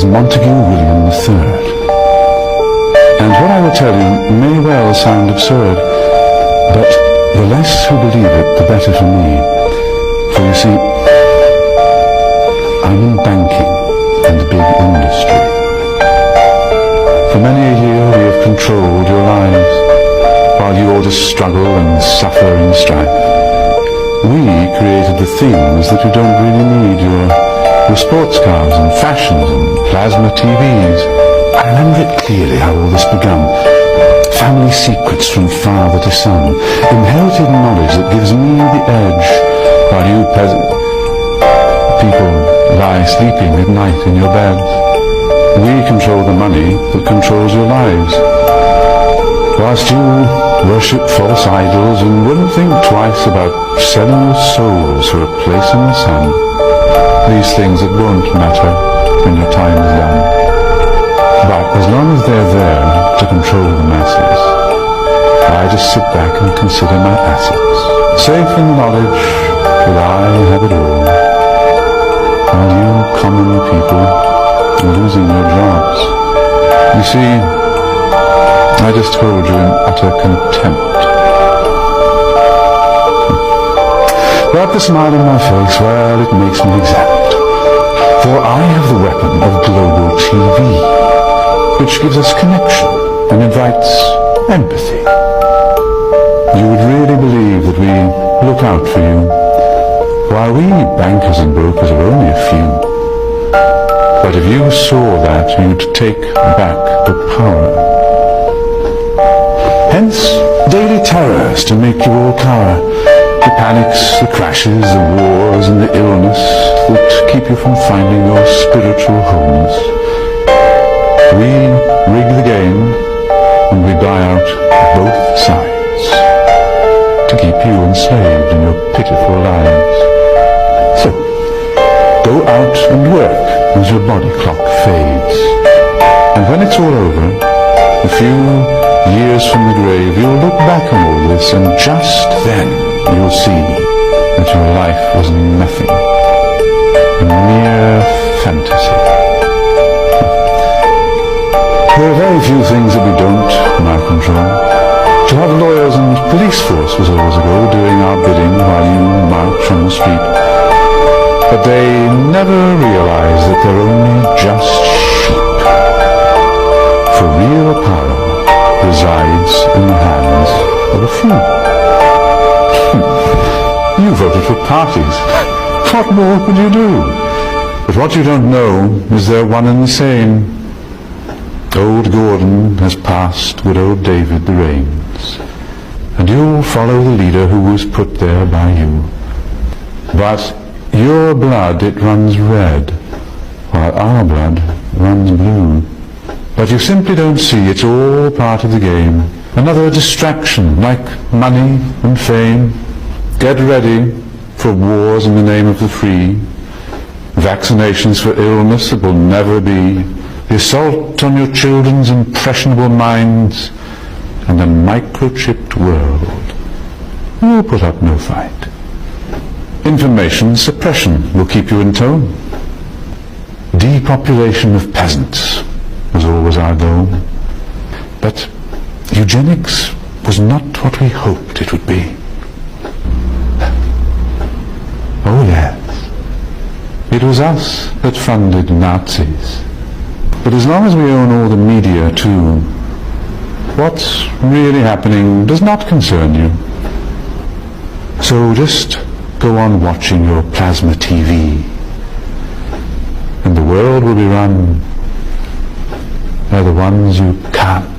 is Montague William III. And what I will tell you may well sound absurd, but the less who believe it, the better for me. For you see, I'm in banking and big industry. For many a year we have controlled your lives, while you all just struggle and suffer in strife. We created the things that you don't really need, your sports cars and fashions and plasma TVs. I remember it clearly how all this began. Family secrets from father to son, inherited knowledge that gives me the edge, while you peasant people lie sleeping at night in your beds. We control the money that controls your lives, whilst you worship false idols and wouldn't think twice about selling your souls for a place in the sun. These things that won't matter when your time is done. But as long as they're there to control the masses, I just sit back and consider my assets, safe in the knowledge that I have it all, while you common people are losing your jobs. You see, I just hold you in utter contempt. But the smile on my face, well, it makes me exact. For I have the weapon of global TV, which gives us connection and invites empathy. You would really believe that we look out for you, while we bankers and brokers are only a few. But if you saw that, you'd take back the power. Hence, daily terrors to make you all cower. The panics, the crashes, the wars and the illness that keep you from finding your spiritual wholeness. We rig the game and we buy out both sides to keep you enslaved in your pitiful lives. So, go out and work as your body clock fades. And when it's all over, a few years from the grave, you'll look back on all this, and just then you'll see that your life was nothing, a mere fantasy. There are very few things that we don't now control. To have lawyers and police force was always a goal, doing our bidding while you march on the street. But they never realize that they're only just sheep. For real power resides in the hands of a few. You voted for parties. What more could you do? But what you don't know is they're one and the same. Old Gordon has passed with old David the reins, and you'll follow the leader who was put there by you. But your blood, it runs red, while our blood runs blue. But you simply don't see it's all part of the game. Another distraction, like money and fame. Get ready for wars in the name of the free, vaccinations for illness that will never be, the assault on your children's impressionable minds, and a microchipped world. You'll put up no fight. Information suppression will keep you in tone. Depopulation of peasants was always our goal. But eugenics was not what we hoped it would be. Oh yes, it was us that funded Nazis. But as long as we own all the media too, what's really happening does not concern you. So just go on watching your plasma TV, and the world will be run by the ones you can't